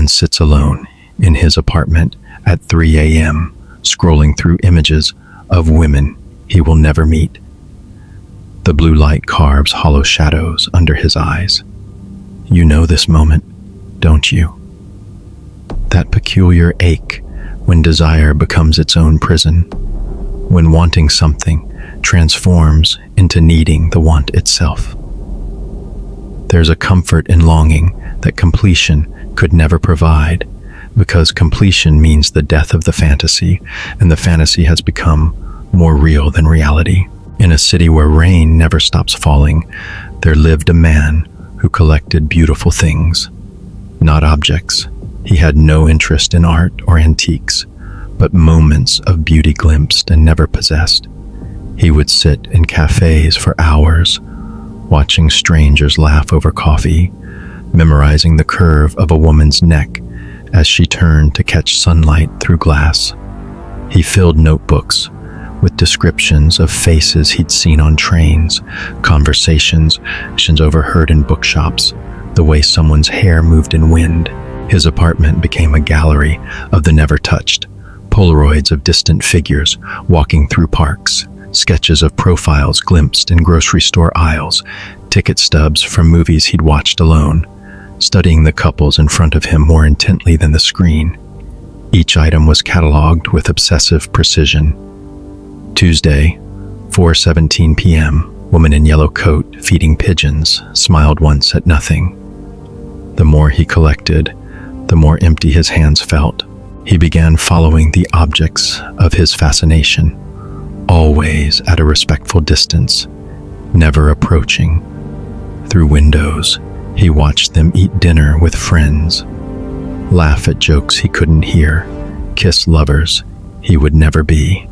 man sits alone in his apartment at 3 a.m., scrolling through images of women he will never meet. The blue light carves hollow shadows under his eyes. You know this moment, don't you? That peculiar ache when desire becomes its own prison, when wanting something transforms into needing the want itself. There's a comfort in longing that completion could never provide, because completion means the death of the fantasy, and the fantasy has become more real than reality. In a city where rain never stops falling, there lived a man who collected beautiful things, not objects. He had no interest in art or antiques, but moments of beauty glimpsed and never possessed. He would sit in cafes for hours, watching strangers laugh over coffee, memorizing the curve of a woman's neck as she turned to catch sunlight through glass. He filled notebooks with descriptions of faces he'd seen on trains, conversations overheard in bookshops, the way someone's hair moved in wind. His apartment became a gallery of the never touched, Polaroids of distant figures walking through parks, sketches of profiles glimpsed in grocery store aisles, ticket stubs from movies he'd watched alone, studying the couples in front of him more intently than the screen. Each item was cataloged with obsessive precision. Tuesday, 4:17 p.m., woman in yellow coat feeding pigeons, smiled once at nothing. The more he collected, the more empty his hands felt. He began following the objects of his fascination, always at a respectful distance, never approaching. Through windows, he watched them eat dinner with friends, laugh at jokes he couldn't hear, kiss lovers he would never be.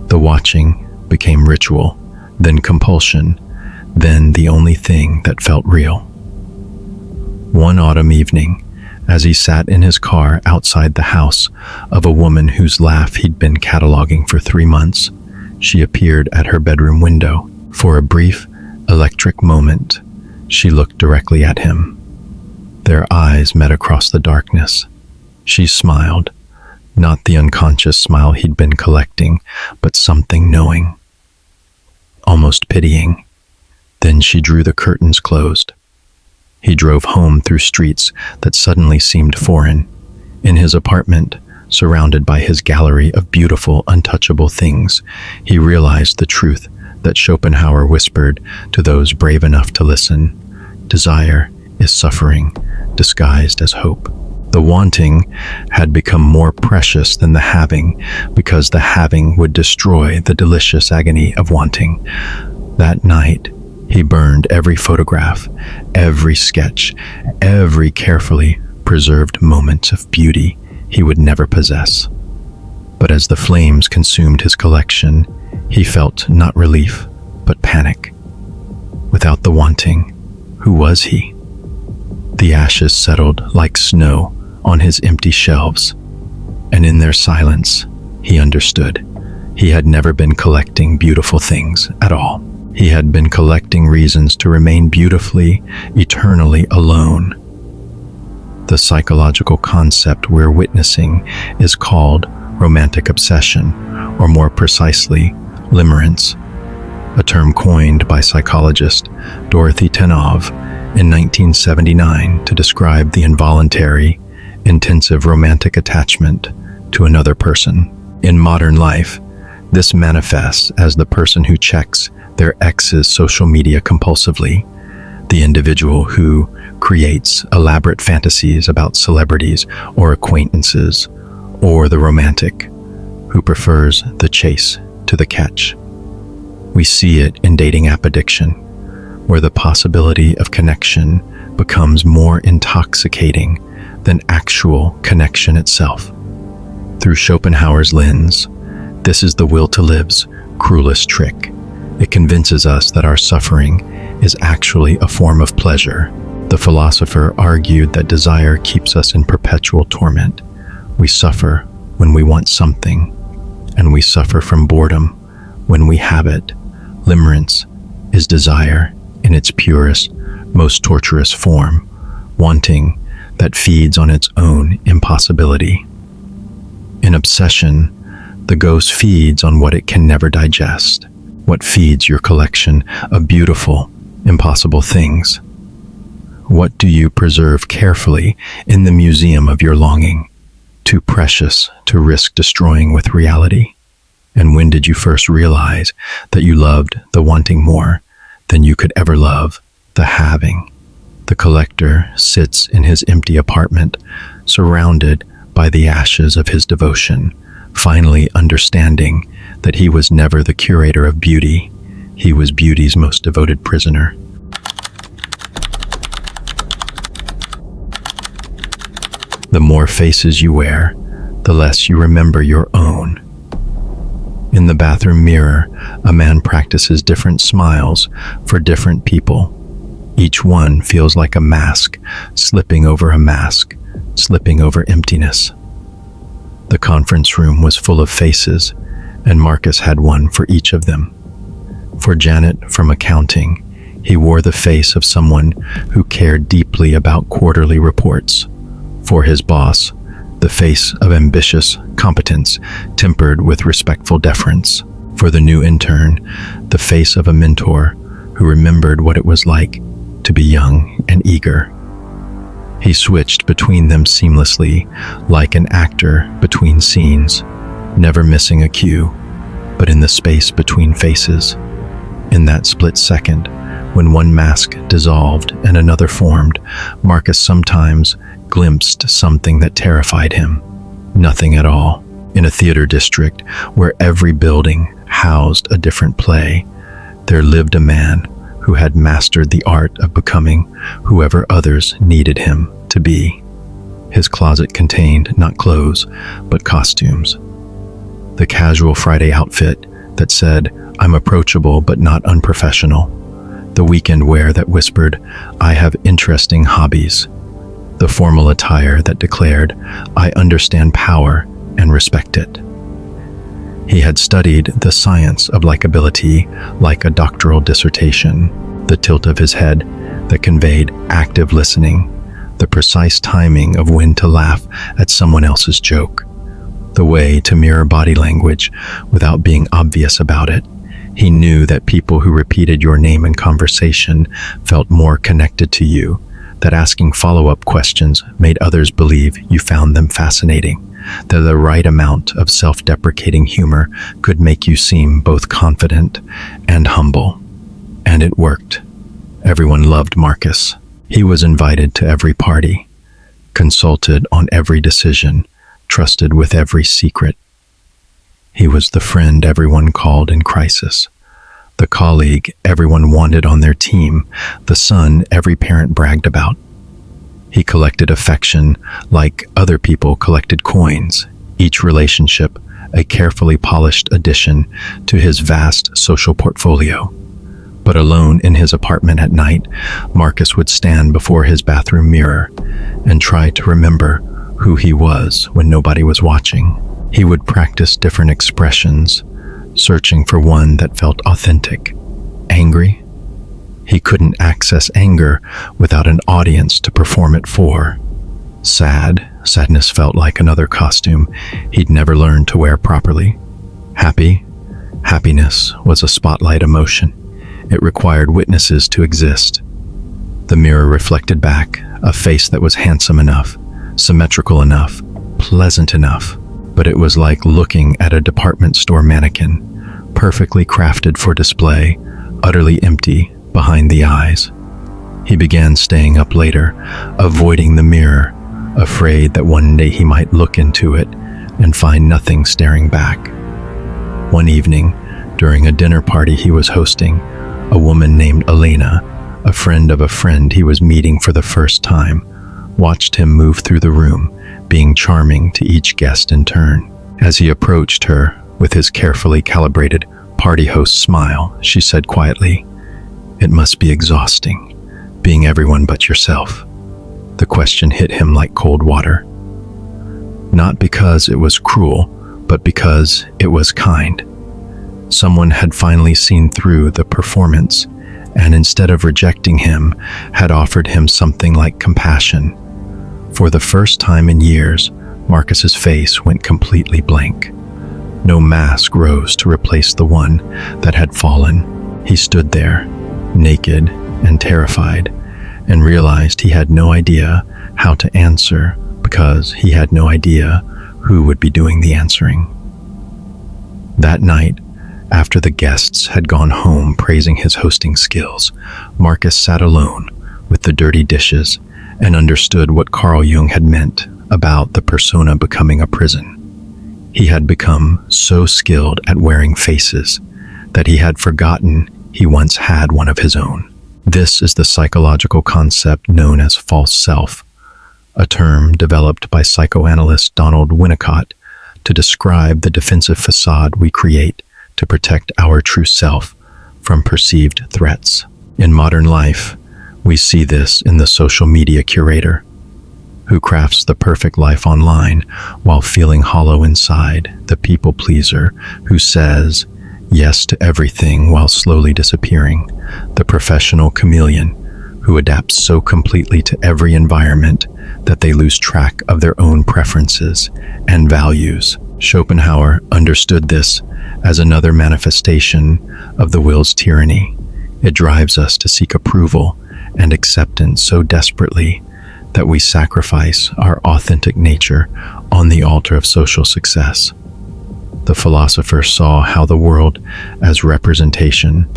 The watching became ritual, then compulsion, then the only thing that felt real. One autumn evening, as he sat in his car outside the house of a woman whose laugh he'd been cataloging for 3 months, she appeared at her bedroom window. For a brief, electric moment, she looked directly at him. Their eyes met across the darkness. She smiled, not the unconscious smile he'd been collecting, but something knowing, almost pitying. Then she drew the curtains closed. He drove home through streets that suddenly seemed foreign. In his apartment, surrounded by his gallery of beautiful, untouchable things, he realized the truth that Schopenhauer whispered to those brave enough to listen. Desire is suffering, disguised as hope. The wanting had become more precious than the having, because the having would destroy the delicious agony of wanting. That night, he burned every photograph, every sketch, every carefully preserved moment of beauty he would never possess. But as the flames consumed his collection, he felt not relief, but panic. Without the wanting, who was he? The ashes settled like snow on his empty shelves, and in their silence, he understood. He had never been collecting beautiful things at all. He had been collecting reasons to remain beautifully, eternally alone. The psychological concept we're witnessing is called romantic obsession, or more precisely, limerence, a term coined by psychologist Dorothy Tenov in 1979 to describe the involuntary, intensive romantic attachment to another person. In modern life, this manifests as the person who checks their ex's social media compulsively, the individual who creates elaborate fantasies about celebrities or acquaintances, or the romantic who prefers the chase to the catch. We see it in dating app addiction, where the possibility of connection becomes more intoxicating than actual connection itself. Through Schopenhauer's lens, this is the will to live's cruelest trick. It convinces us that our suffering is actually a form of pleasure. The philosopher argued that desire keeps us in perpetual torment. We suffer when we want something, and we suffer from boredom when we have it. Limerence is desire in its purest, most torturous form, wanting that feeds on its own impossibility. In obsession, the ghost feeds on what it can never digest. What feeds your collection of beautiful, impossible things? What do you preserve carefully in the museum of your longing, too precious to risk destroying with reality? And when did you first realize that you loved the wanting more than you could ever love the having? The collector sits in his empty apartment, surrounded by the ashes of his devotion, finally understanding that he was never the curator of beauty. He was beauty's most devoted prisoner. The more faces you wear, the less you remember your own. In the bathroom mirror, a man practices different smiles for different people. Each one feels like a mask, slipping over a mask, slipping over emptiness. The conference room was full of faces, and Marcus had one for each of them. For Janet, from accounting, he wore the face of someone who cared deeply about quarterly reports. For his boss, the face of ambitious competence tempered with respectful deference. For the new intern, the face of a mentor who remembered what it was like to be young and eager. He switched between them seamlessly, like an actor between scenes, never missing a cue, but in the space between faces. In that split second, when one mask dissolved and another formed, Marcus sometimes glimpsed something that terrified him. Nothing at all. In a theater district where every building housed a different play, there lived a man who had mastered the art of becoming whoever others needed him to be. His closet contained not clothes, but costumes. The casual Friday outfit that said, "I'm approachable but not unprofessional." The weekend wear that whispered, "I have interesting hobbies." The formal attire that declared, "I understand power and respect it." He had studied the science of likability like a doctoral dissertation, the tilt of his head that conveyed active listening, the precise timing of when to laugh at someone else's joke, the way to mirror body language without being obvious about it. He knew that people who repeated your name in conversation felt more connected to you, that asking follow-up questions made others believe you found them fascinating, that the right amount of self-deprecating humor could make you seem both confident and humble. And it worked. Everyone loved Marcus. He was invited to every party, consulted on every decision, trusted with every secret. He was the friend everyone called in crisis, the colleague everyone wanted on their team, the son every parent bragged about. He collected affection like other people collected coins, each relationship a carefully polished addition to his vast social portfolio. But alone in his apartment at night, Marcus would stand before his bathroom mirror and try to remember who he was when nobody was watching. He would practice different expressions, searching for one that felt authentic. Angry? He couldn't access anger without an audience to perform it for. Sad? Sadness felt like another costume he'd never learned to wear properly. Happy? Happiness was a spotlight emotion. It required witnesses to exist. The mirror reflected back a face that was handsome enough, symmetrical enough, pleasant enough, but it was like looking at a department store mannequin, perfectly crafted for display, utterly empty behind the eyes. He began staying up later, avoiding the mirror, afraid that one day he might look into it and find nothing staring back. One evening, during a dinner party he was hosting, a woman named Elena, a friend of a friend he was meeting for the first time, watched him move through the room, being charming to each guest in turn. As he approached her with his carefully calibrated party host smile, she said quietly, "It must be exhausting, being everyone but yourself." The question hit him like cold water. Not because it was cruel, but because it was kind. Someone had finally seen through the performance, and instead of rejecting him, had offered him something like compassion. For the first time in years, Marcus's face went completely blank. No mask rose to replace the one that had fallen. He stood there, naked and terrified, and realized he had no idea how to answer because he had no idea who would be doing the answering. That night, after the guests had gone home praising his hosting skills, Marcus sat alone with the dirty dishes and understood what Carl Jung had meant about the persona becoming a prison. He had become so skilled at wearing faces that he had forgotten he once had one of his own. This is the psychological concept known as false self, a term developed by psychoanalyst Donald Winnicott to describe the defensive facade we create to protect our true self from perceived threats. In modern life, we see this in the social media curator, who crafts the perfect life online while feeling hollow inside, the people pleaser who says yes to everything while slowly disappearing, the professional chameleon who adapts so completely to every environment that they lose track of their own preferences and values. Schopenhauer understood this as another manifestation of the will's tyranny. It drives us to seek approval and acceptance so desperately that we sacrifice our authentic nature on the altar of social success. The philosopher saw how the world as representation,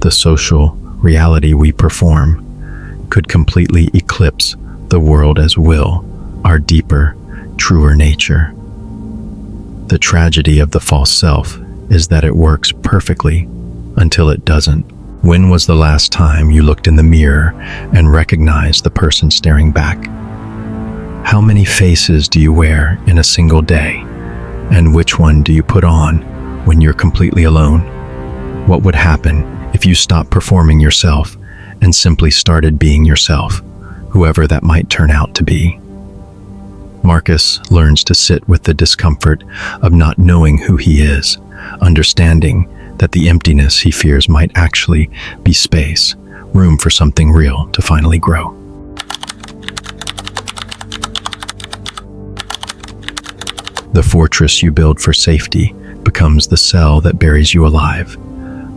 the social reality we perform, could completely eclipse the world as will, our deeper, truer nature. The tragedy of the false self is that it works perfectly until it doesn't. When was the last time you looked in the mirror and recognized the person staring back? How many faces do you wear in a single day? And which one do you put on when you're completely alone? What would happen if you stopped performing yourself and simply started being yourself, whoever that might turn out to be? Marcus learns to sit with the discomfort of not knowing who he is, understanding that the emptiness he fears might actually be space, room for something real to finally grow. The fortress you build for safety becomes the cell that buries you alive.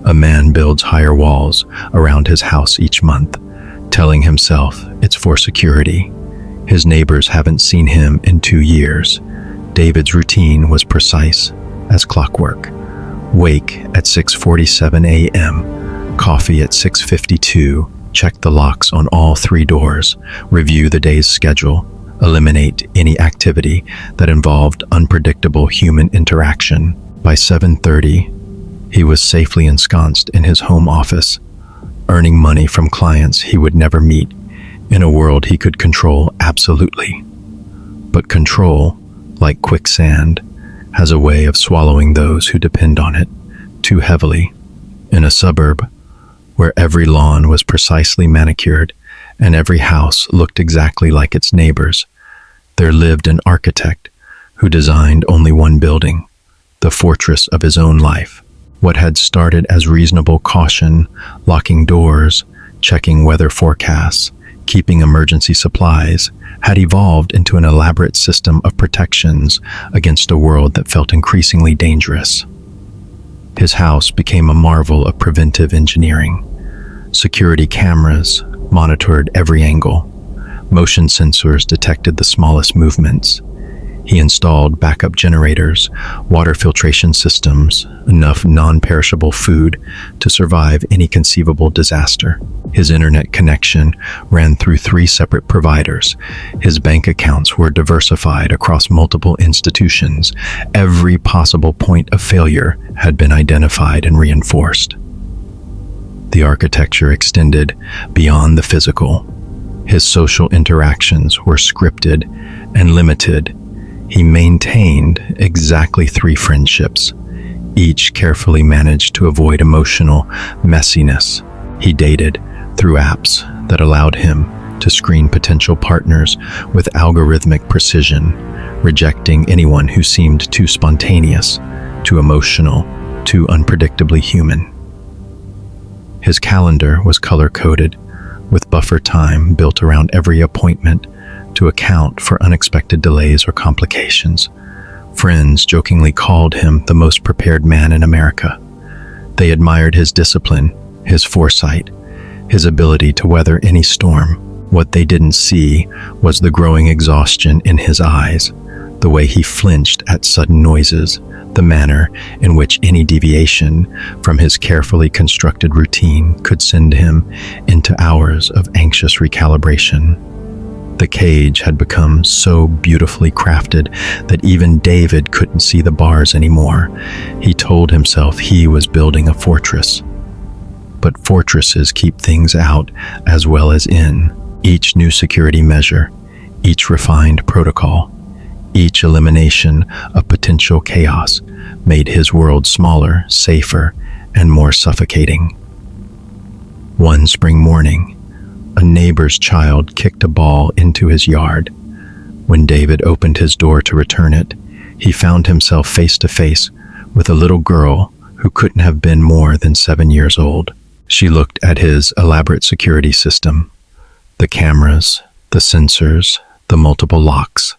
A man builds higher walls around his house each month, telling himself it's for security. His neighbors haven't seen him in 2 years. David's routine was precise as clockwork. Wake at 6:47 a.m., coffee at 6:52, check the locks on all 3 doors, review the day's schedule, eliminate any activity that involved unpredictable human interaction. By 7:30, he was safely ensconced in his home office, earning money from clients he would never meet in a world he could control absolutely. But control, like quicksand, has a way of swallowing those who depend on it too heavily. In a suburb where every lawn was precisely manicured and every house looked exactly like its neighbors, there lived an architect who designed only one building, the fortress of his own life. What had started as reasonable caution, locking doors, checking weather forecasts, keeping emergency supplies, had evolved into an elaborate system of protections against a world that felt increasingly dangerous. His house became a marvel of preventive engineering. Security cameras monitored every angle. Motion sensors detected the smallest movements. He installed backup generators, water filtration systems, enough non-perishable food to survive any conceivable disaster. His internet connection ran through 3 separate providers. His bank accounts were diversified across multiple institutions. Every possible point of failure had been identified and reinforced. The architecture extended beyond the physical. His social interactions were scripted and limited. He maintained exactly 3 friendships, each carefully managed to avoid emotional messiness. He dated through apps that allowed him to screen potential partners with algorithmic precision, rejecting anyone who seemed too spontaneous, too emotional, too unpredictably human. His calendar was color-coded, with buffer time built around every appointment, to account for unexpected delays or complications. Friends jokingly called him the most prepared man in America. They admired his discipline, his foresight, his ability to weather any storm. What they didn't see was the growing exhaustion in his eyes, the way he flinched at sudden noises, the manner in which any deviation from his carefully constructed routine could send him into hours of anxious recalibration. The cage had become so beautifully crafted that even David couldn't see the bars anymore. He told himself he was building a fortress. But fortresses keep things out as well as in. Each new security measure, each refined protocol, each elimination of potential chaos made his world smaller, safer, and more suffocating. One spring morning, a neighbor's child kicked a ball into his yard. When David opened his door to return it, he found himself face to face with a little girl who couldn't have been more than 7 years old. She looked at his elaborate security system, the cameras, the sensors, the multiple locks,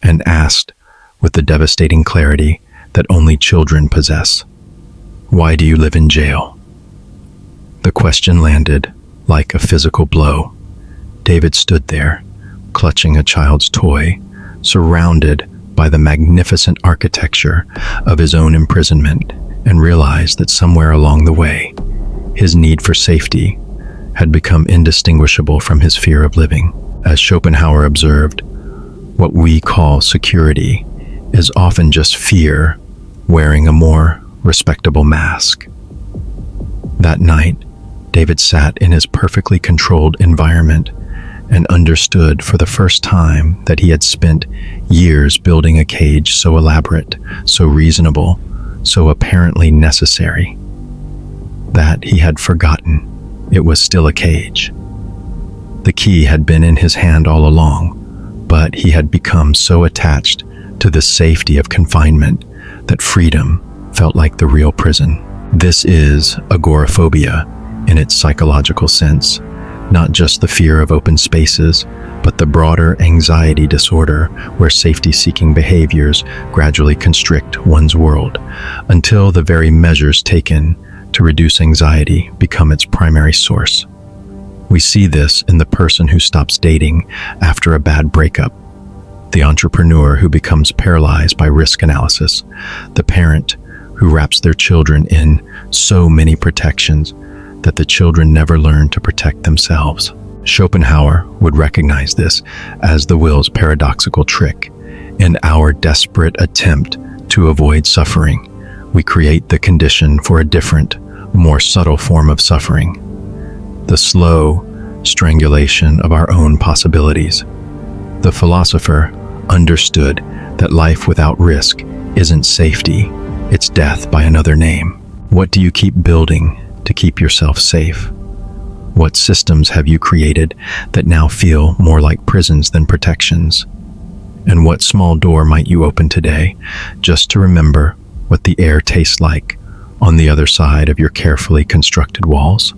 and asked with the devastating clarity that only children possess, "Why do you live in jail?" The question landed like a physical blow. David stood there, clutching a child's toy, surrounded by the magnificent architecture of his own imprisonment, and realized that somewhere along the way, his need for safety had become indistinguishable from his fear of living. As Schopenhauer observed, what we call security is often just fear wearing a more respectable mask. That night, David sat in his perfectly controlled environment and understood for the first time that he had spent years building a cage so elaborate, so reasonable, so apparently necessary, that he had forgotten it was still a cage. The key had been in his hand all along, but he had become so attached to the safety of confinement that freedom felt like the real prison. This is agoraphobia in its psychological sense, not just the fear of open spaces, but the broader anxiety disorder where safety-seeking behaviors gradually constrict one's world until the very measures taken to reduce anxiety become its primary source. We see this in the person who stops dating after a bad breakup, the entrepreneur who becomes paralyzed by risk analysis, the parent who wraps their children in so many protections that the children never learn to protect themselves. Schopenhauer would recognize this as the will's paradoxical trick. In our desperate attempt to avoid suffering, we create the condition for a different, more subtle form of suffering, the slow strangulation of our own possibilities. The philosopher understood that life without risk isn't safety, it's death by another name. What do you keep building to keep yourself safe? What systems have you created that now feel more like prisons than protections? And what small door might you open today just to remember what the air tastes like on the other side of your carefully constructed walls?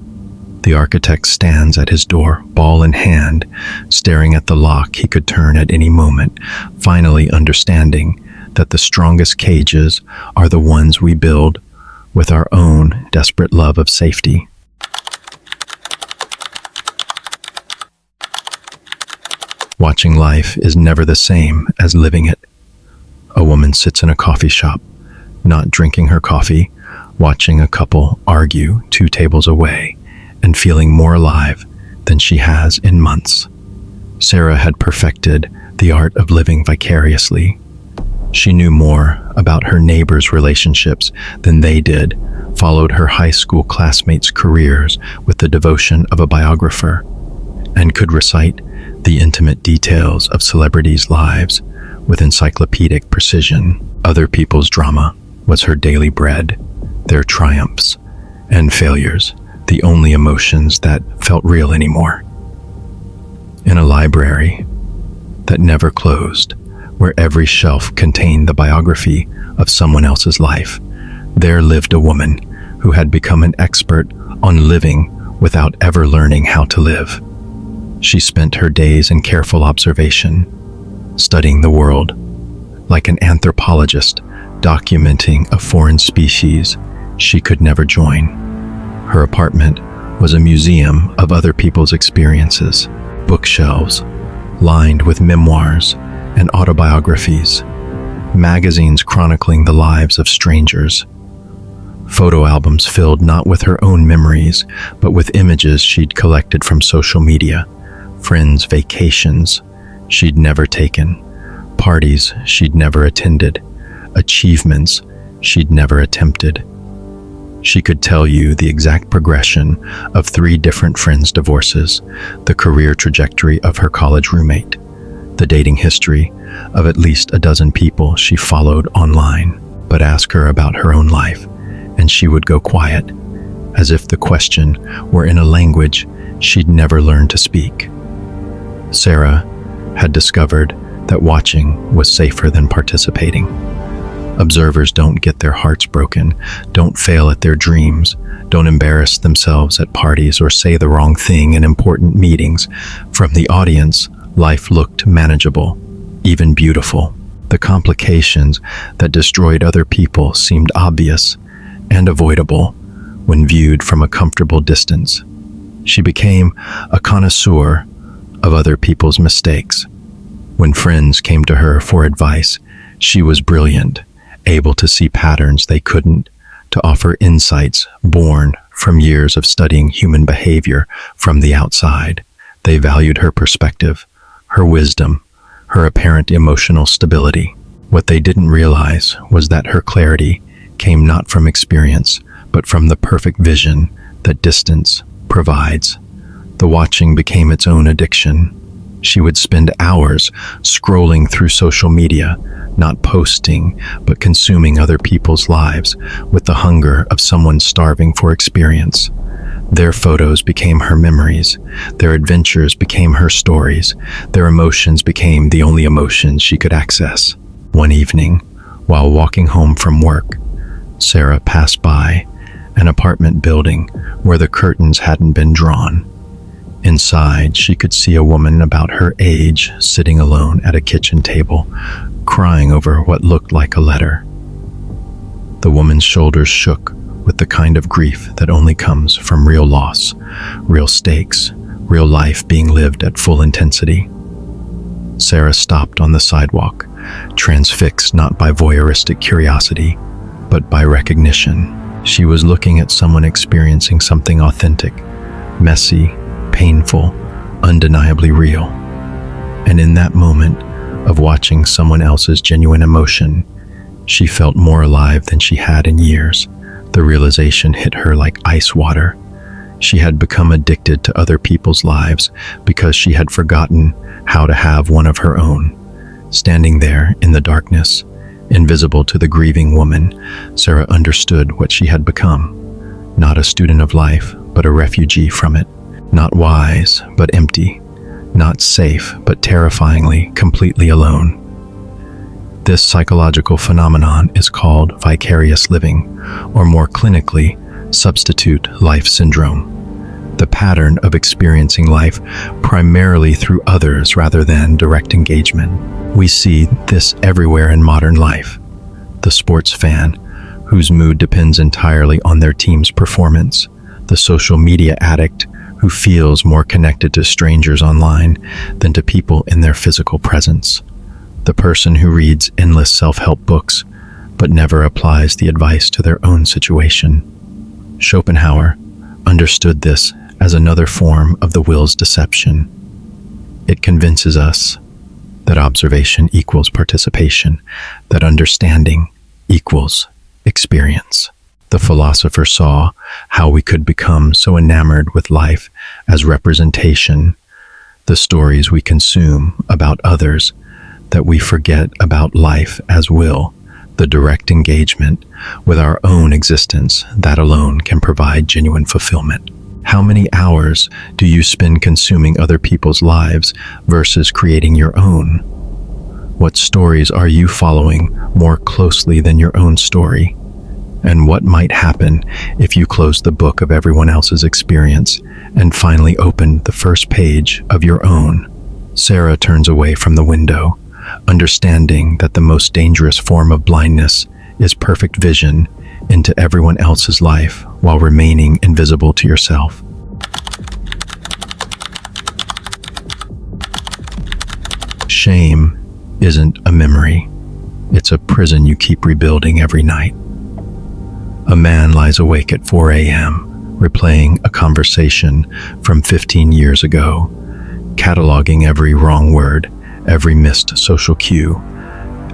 The architect stands at his door, ball in hand, staring at the lock he could turn at any moment, finally understanding that the strongest cages are the ones we build with our own desperate love of safety. Watching life is never the same as living it. A woman sits in a coffee shop, not drinking her coffee, watching a couple argue 2 tables away, and feeling more alive than she has in months. Sarah had perfected the art of living vicariously. She knew more about her neighbors' relationships than they did, followed her high school classmates' careers with the devotion of a biographer, and could recite the intimate details of celebrities' lives with encyclopedic precision. Other people's drama was her daily bread, their triumphs and failures, the only emotions that felt real anymore. In a library that never closed, where every shelf contained the biography of someone else's life, there lived a woman who had become an expert on living without ever learning how to live. She spent her days in careful observation, studying the world, like an anthropologist documenting a foreign species she could never join. Her apartment was a museum of other people's experiences, bookshelves lined with memoirs and autobiographies, magazines chronicling the lives of strangers, photo albums filled not with her own memories, but with images she'd collected from social media, friends' vacations she'd never taken, parties she'd never attended, achievements she'd never attempted. She could tell you the exact progression of 3 different friends' divorces, the career trajectory of her college roommate, the dating history of at least a dozen people she followed online. But ask her about her own life, and she would go quiet, as if the question were in a language she'd never learned to speak. Sarah had discovered that watching was safer than participating. Observers don't get their hearts broken, don't fail at their dreams, don't embarrass themselves at parties or say the wrong thing in important meetings. From the audience, life looked manageable, even beautiful. The complications that destroyed other people seemed obvious and avoidable when viewed from a comfortable distance. She became a connoisseur of other people's mistakes. When friends came to her for advice, she was brilliant, able to see patterns they couldn't, to offer insights born from years of studying human behavior from the outside. They valued her perspective, her wisdom, her apparent emotional stability. What they didn't realize was that her clarity came not from experience, but from the perfect vision that distance provides. The watching became its own addiction. She would spend hours scrolling through social media, not posting, but consuming other people's lives with the hunger of someone starving for experience. Their photos became her memories, their adventures became her stories, their emotions became the only emotions she could access. One evening, while walking home from work, Sarah passed by an apartment building where the curtains hadn't been drawn. Inside, she could see a woman about her age sitting alone at a kitchen table, crying over what looked like a letter. The woman's shoulders shook with the kind of grief that only comes from real loss, real stakes, real life being lived at full intensity. Sarah stopped on the sidewalk, transfixed not by voyeuristic curiosity, but by recognition. She was looking at someone experiencing something authentic, messy, painful, undeniably real. And in that moment of watching someone else's genuine emotion, she felt more alive than she had in years. The realization hit her like ice water. She had become addicted to other people's lives because she had forgotten how to have one of her own. Standing there in the darkness, invisible to the grieving woman, Sarah understood what she had become. Not a student of life, but a refugee from it. Not wise, but empty. Not safe, but terrifyingly, completely alone. This psychological phenomenon is called vicarious living, or more clinically, substitute life syndrome. The pattern of experiencing life primarily through others rather than direct engagement. We see this everywhere in modern life. The sports fan, whose mood depends entirely on their team's performance. The social media addict, who feels more connected to strangers online than to people in their physical presence. The person who reads endless self-help books, but never applies the advice to their own situation. Schopenhauer understood this as another form of the will's deception. It convinces us that observation equals participation, that understanding equals experience. The philosopher saw how we could become so enamored with life as representation, the stories we consume about others, that we forget about life as will, the direct engagement with our own existence that alone can provide genuine fulfillment. How many hours do you spend consuming other people's lives versus creating your own? What stories are you following more closely than your own story? And what might happen if you closed the book of everyone else's experience and finally opened the first page of your own? Sarah turns away from the window, understanding that the most dangerous form of blindness is perfect vision into everyone else's life while remaining invisible to yourself. Shame isn't a memory. It's a prison you keep rebuilding every night. A man lies awake at 4 a.m., replaying a conversation from 15 years ago, cataloging every wrong word, every missed social cue,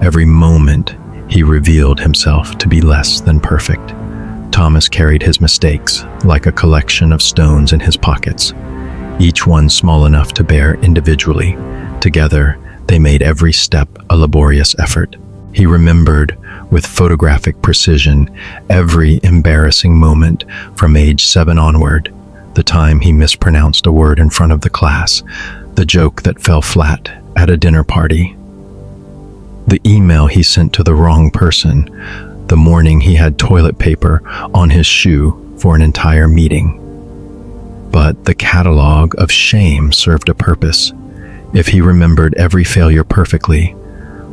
every moment he revealed himself to be less than perfect. Thomas carried his mistakes like a collection of stones in his pockets, each one small enough to bear individually. Together, they made every step a laborious effort. He remembered with photographic precision every embarrassing moment from age 7 onward, the time he mispronounced a word in front of the class, the joke that fell flat at a dinner party, the email he sent to the wrong person, the morning he had toilet paper on his shoe for an entire meeting. But the catalog of shame served a purpose. If he remembered every failure perfectly,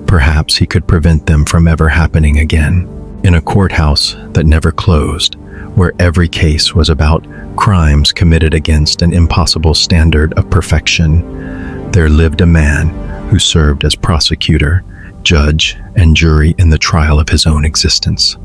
perhaps he could prevent them from ever happening again. In a courthouse that never closed, where every case was about crimes committed against an impossible standard of perfection, there lived a man who served as prosecutor, judge, and jury in the trial of his own existence.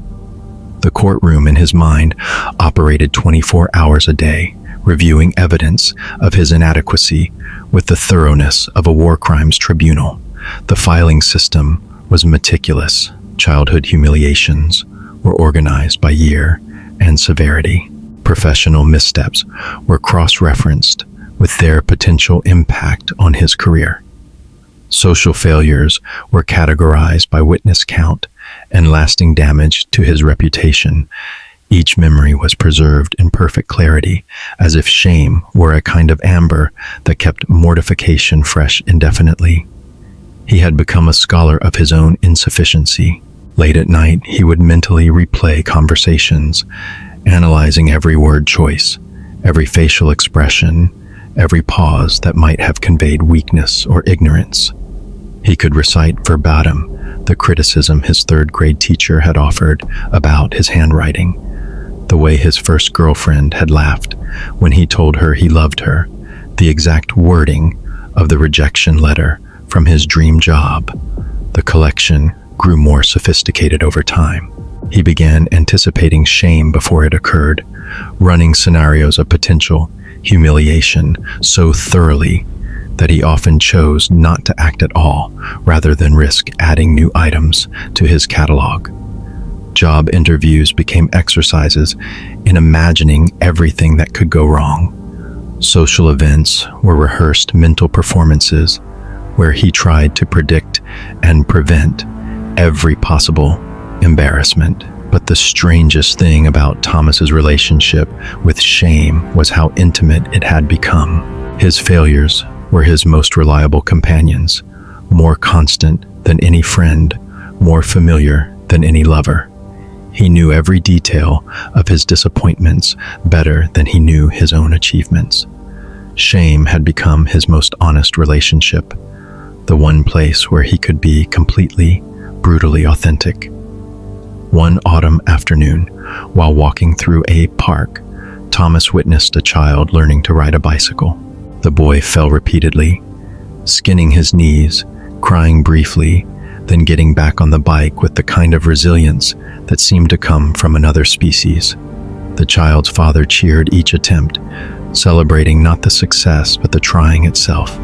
The courtroom in his mind operated 24 hours a day, reviewing evidence of his inadequacy with the thoroughness of a war crimes tribunal. The filing system was meticulous. Childhood humiliations were organized by year and severity. Professional missteps were cross-referenced with their potential impact on his career. Social failures were categorized by witness count and lasting damage to his reputation. Each memory was preserved in perfect clarity, as if shame were a kind of amber that kept mortification fresh indefinitely. He had become a scholar of his own insufficiency. Late at night, he would mentally replay conversations, analyzing every word choice, every facial expression, every pause that might have conveyed weakness or ignorance. He could recite verbatim the criticism his third-grade teacher had offered about his handwriting, the way his first girlfriend had laughed when he told her he loved her, the exact wording of the rejection letter from his dream job. The collection grew more sophisticated over time. He began anticipating shame before it occurred, running scenarios of potential humiliation so thoroughly that he often chose not to act at all, rather than risk adding new items to his catalog. Job interviews became exercises in imagining everything that could go wrong. Social events were rehearsed mental performances where he tried to predict and prevent every possible embarrassment. But the strangest thing about Thomas's relationship with shame was how intimate it had become. His failures were his most reliable companions, more constant than any friend, more familiar than any lover. He knew every detail of his disappointments better than he knew his own achievements. Shame had become his most honest relationship, the one place where he could be completely, brutally authentic. One autumn afternoon, while walking through a park, Thomas witnessed a child learning to ride a bicycle. The boy fell repeatedly, skinning his knees, crying briefly, then getting back on the bike with the kind of resilience that seemed to come from another species. The child's father cheered each attempt, celebrating not the success but the trying itself.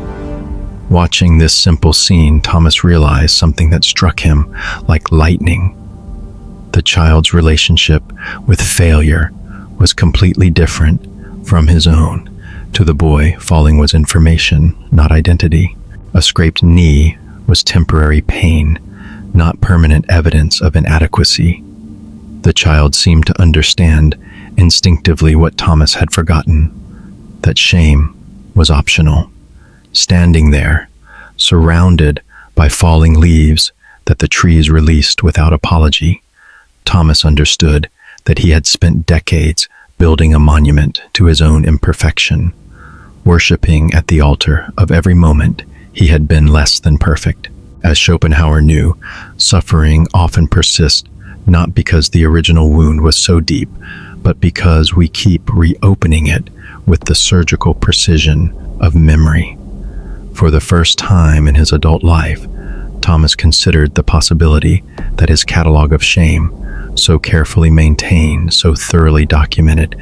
Watching this simple scene, Thomas realized something that struck him like lightning. The child's relationship with failure was completely different from his own. To the boy, falling was information, not identity. A scraped knee was temporary pain, not permanent evidence of inadequacy. The child seemed to understand instinctively what Thomas had forgotten, that shame was optional. Standing there, surrounded by falling leaves that the trees released without apology, Thomas understood that he had spent decades building a monument to his own imperfection, worshipping at the altar of every moment he had been less than perfect. As Schopenhauer knew, suffering often persists not because the original wound was so deep, but because we keep reopening it with the surgical precision of memory. For the first time in his adult life, Thomas considered the possibility that his catalog of shame, so carefully maintained, so thoroughly documented,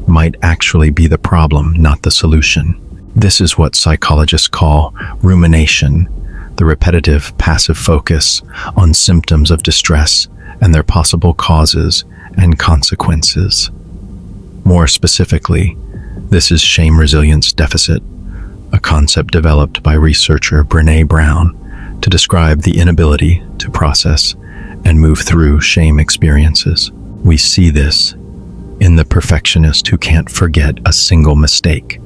might actually be the problem, not the solution. This is what psychologists call rumination, the repetitive, passive focus on symptoms of distress and their possible causes and consequences. More specifically, this is shame resilience deficit, a concept developed by researcher Brené Brown to describe the inability to process and move through shame experiences. We see this in the perfectionist who can't forget a single mistake,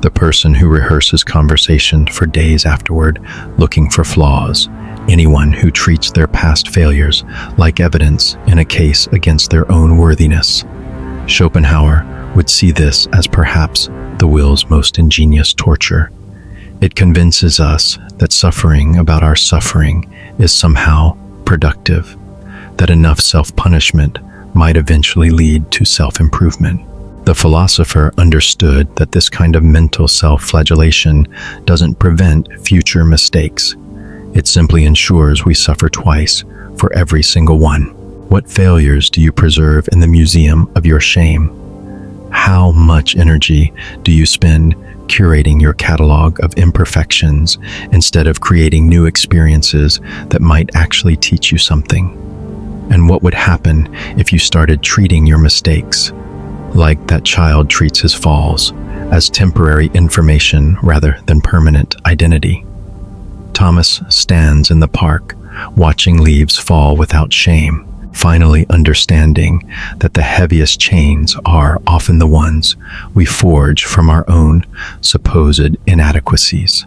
the person who rehearses conversation for days afterward looking for flaws, anyone who treats their past failures like evidence in a case against their own worthiness. Schopenhauer would see this as perhaps the will's most ingenious torture. It convinces us that suffering about our suffering is somehow productive, that enough self-punishment might eventually lead to self-improvement. The philosopher understood that this kind of mental self-flagellation doesn't prevent future mistakes. It simply ensures we suffer twice for every single one. What failures do you preserve in the museum of your shame? How much energy do you spend curating your catalog of imperfections instead of creating new experiences that might actually teach you something? And what would happen if you started treating your mistakes like that child treats his falls, as temporary information rather than permanent identity? Thomas stands in the park, watching leaves fall without shame, finally understanding that the heaviest chains are often the ones we forge from our own supposed inadequacies.